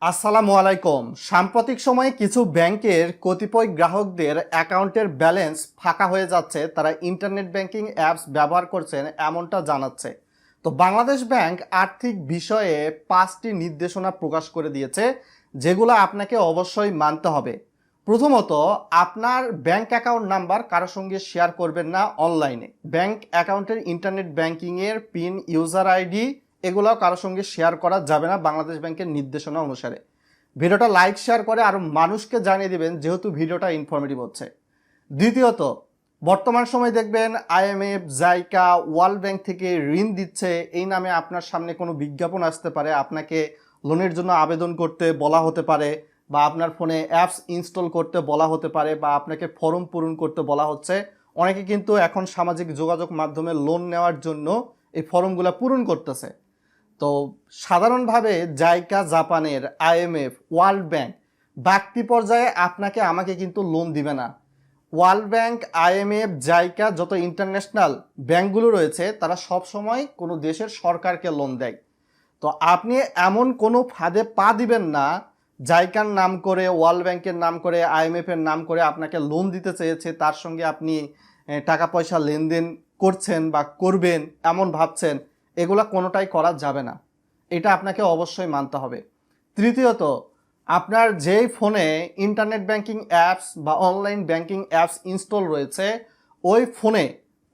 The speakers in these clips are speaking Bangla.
আসসালামু আলাইকুম। সাম্প্রতিক সময়ে কিছু ব্যাংকের কতিপয় গ্রাহকদের অ্যাকাউন্টের ব্যালেন্স ফাঁকা হয়ে যাচ্ছে, তারা ইন্টারনেট ব্যাংকিং অ্যাপস ব্যবহার করছেন এমনটা জানাচ্ছে। তো বাংলাদেশ ব্যাংক আর্থিক বিষয়ে 5টি নির্দেশনা প্রকাশ করে দিয়েছে, যেগুলো আপনাকে অবশ্যই মানতে হবে। প্রথমত, আপনার ব্যাংক অ্যাকাউন্ট নাম্বার কারোর সঙ্গে শেয়ার করবেন না অনলাইনে। ব্যাংক অ্যাকাউন্টের ইন্টারনেট ব্যাংকিংয়ের পিন, ইউজার আইডি এগুলোও কারোর সঙ্গে শেয়ার করা যাবে না বাংলাদেশ ব্যাংকের নির্দেশনা অনুসারে। ভিডিওটা লাইক শেয়ার করে আরও মানুষকে জানিয়ে দিবেন, যেহেতু ভিডিওটা ইনফরমেটিভ হচ্ছে। দ্বিতীয়ত, বর্তমান সময় দেখবেন আইএমএফ, জাইকা, ওয়ার্ল্ড ব্যাংক থেকে ঋণ দিচ্ছে এই নামে আপনার সামনে কোনো বিজ্ঞাপন আসতে পারে, আপনাকে লোনের জন্য আবেদন করতে বলা হতে পারে, বা আপনার ফোনে অ্যাপস ইনস্টল করতে বলা হতে পারে, বা আপনাকে ফর্ম পূরণ করতে বলা হচ্ছে। অনেকে কিন্তু এখন সামাজিক যোগাযোগ মাধ্যমে লোন নেওয়ার জন্য এই ফর্মগুলো পূরণ করতেছে। তো সাধারণভাবে জাইকা, জাপানের আইএমএফ, ওয়ার্ল্ড ব্যাংক ব্যক্তি পর্যায়ে আপনাকে আমাকে কিন্তু লোন দিবে না। ওয়ার্ল্ড ব্যাংক, আইএমএফ, জাইকা যত ইন্টারন্যাশনাল ব্যাংকগুলো রয়েছে তারা সব সময় কোনো দেশের সরকারকে লোন দেয়। তো আপনি এমন কোনো ফাঁদে পা দিবেন না, জাইকার নাম করে, ওয়ার্ল্ড ব্যাংকের নাম করে, আইএমএফের নাম করে আপনাকে লোন দিতে চেয়েছে, তার সঙ্গে আপনি টাকা পয়সা লেনদেন করছেন বা করবেন এমন ভাবছেন, এগুলো কোনোটাই করা যাবে না। এটা আপনাকে অবশ্যই মানতে হবে। তৃতীয়ত, আপনার যেই ফোনে ইন্টারনেট ব্যাংকিং অ্যাপস বা অনলাইন ব্যাংকিং অ্যাপস ইনস্টল রয়েছে, ওই ফোনে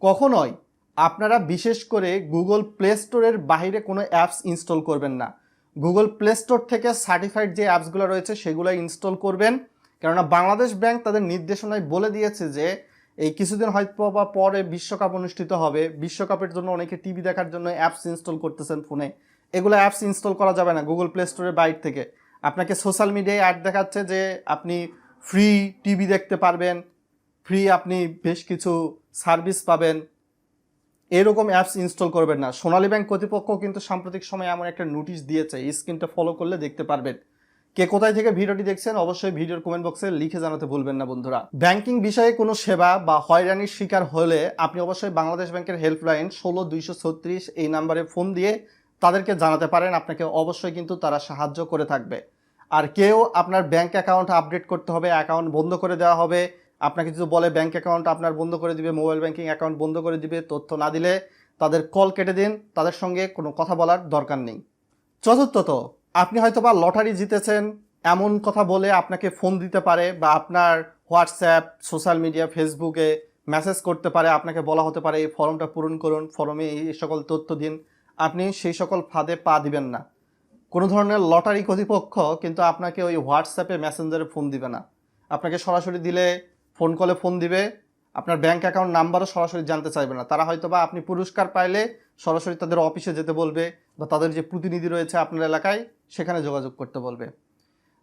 কখনোই আপনারা বিশেষ করে গুগল প্লে স্টোরের বাইরে কোনো অ্যাপস ইনস্টল করবেন না। গুগল প্লে স্টোর থেকে সার্টিফাইড যে অ্যাপসগুলো রয়েছে সেগুলো ইনস্টল করবেন। কেননা বাংলাদেশ ব্যাংক তাদের নির্দেশনায় বলে দিয়েছে যে এই কিছুদিন হয়তো বা পরে বিশ্বকাপ অনুষ্ঠিত হবে, বিশ্বকাপের জন্য অনেকে টিভি দেখার জন্য অ্যাপস ইনস্টল করতেছেন ফোনে, এগুলো অ্যাপস ইনস্টল করা যাবে না গুগল প্লে স্টোরের বাইরে থেকে। আপনাকে সোশ্যাল মিডিয়ায় অ্যাড দেখাচ্ছে যে আপনি ফ্রি টিভি দেখতে পারবেন, ফ্রি আপনি বেশ কিছু সার্ভিস পাবেন, এরকম অ্যাপস ইনস্টল করবেন না। সোনালী ব্যাংক কর্তৃপক্ষ কিন্তু সাম্প্রতিক সময়ে এমন একটা নোটিশ দিয়েছে, স্ক্রিনটা ফলো করলে দেখতে পারবেন। কে কোথায় থেকে ভিডিওটি দেখছেন অবশ্যই ভিডিওর কমেন্ট বক্সে লিখে জানাতে ভুলবেন না বন্ধুরা। ব্যাংকিং বিষয়ে কোনো সেবা বা হয়রানির শিকার হলে আপনি অবশ্যই বাংলাদেশ ব্যাংকের হেল্পলাইন 16236 এই নাম্বারে ফোন দিয়ে তাদেরকে জানাতে পারেন, আপনাকে অবশ্যই কিন্তু তারা সাহায্য করে থাকবে। আর কেউ আপনার ব্যাংক অ্যাকাউন্ট আপডেট করতে হবে, অ্যাকাউন্ট বন্ধ করে দেওয়া হবে, আপনাকে যদি বলে ব্যাংক অ্যাকাউন্ট আপনার বন্ধ করে দিবে, মোবাইল ব্যাংকিং অ্যাকাউন্ট বন্ধ করে দিবে, তথ্য না দিলে তাদের কল কেটে দিন, তাদের সঙ্গে কোনো কথা বলার দরকার নেই। চতুর্থত, আপনি হয়তো বা লটারি জিতেছেন এমন কথা বলে আপনাকে ফোন দিতে পারে, বা আপনার হোয়াটসঅ্যাপ, সোশ্যাল মিডিয়া, ফেসবুকে মেসেজ করতে পারে, আপনাকে বলা হতে পারে এই ফর্মটা পূরণ করুন, ফর্মে এই সকল তথ্য দিন। আপনি সেই সকল ফাঁদে পা দিবেন না। কোনো ধরনের লটারি কর্তৃপক্ষ কিন্তু আপনাকে ওই হোয়াটসঅ্যাপে, মেসেঞ্জারে ফোন দিবে না। আপনাকে সরাসরি দিলে ফোন কলে ফোন দিবে, আপনার ব্যাংক অ্যাকাউন্ট নাম্বারও সরাসরি জানতে চাইবে না। তারা হয়তো বা আপনি পুরস্কার পাইলে সরাসরি তাদের অফিসে যেতে বলবে, বা তাদের যে প্রতিনিধি রয়েছে আপনার এলাকায় সেখানে যোগাযোগ করতে বলবে।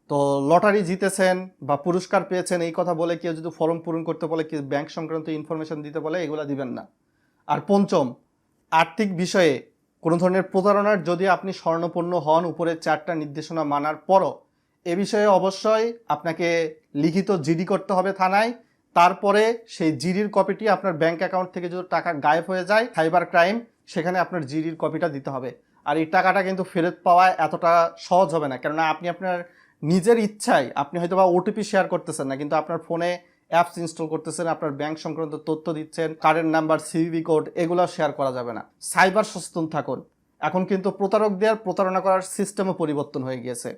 তো লটারি জিতেছেন বা পুরস্কার পেয়েছেন এই কথা বলে কেউ যদি ফর্ম পূরণ করতে বলে, কেউ ব্যাংক সংক্রান্ত ইনফরমেশন দিতে বলে, এগুলো দিবেন না। আর পঞ্চম, আর্থিক বিষয়ে কোনো ধরনের প্রতারণার যদি আপনি স্বর্ণপন্ন হন উপরে 4টা নির্দেশনা মানার পরও, এ বিষয়ে অবশ্যই আপনাকে লিখিত জিডি করতে হবে থানায়। তারপরে সেই জিডির কপিটি আপনার ব্যাংক অ্যাকাউন্ট থেকে যদি টাকা গায়েব হয়ে যায়, সাইবার ক্রাইম, সেখানে আপনার জিডির কপিটা দিতে হবে। আর এই টাকাটা কিন্তু ফেরত পাওয়া এতটা সহজ হবে না, কেননা আপনি আপনার নিজের ইচ্ছায়, আপনি হয়তো বা ওটিপি শেয়ার করতেছেন না, কিন্তু আপনার ফোনে অ্যাপস ইনস্টল করতেছেন, আপনার ব্যাংক সংক্রান্ত তথ্য দিচ্ছেন, কারেন্ট নাম্বার, সিভিভি কোড, এগুলো শেয়ার করা যাবে না। সাইবার সচেতন থাকুন। এখন কিন্তু প্রতারকদের প্রতারণা করার সিস্টেমও পরিবর্তন হয়ে গিয়েছে।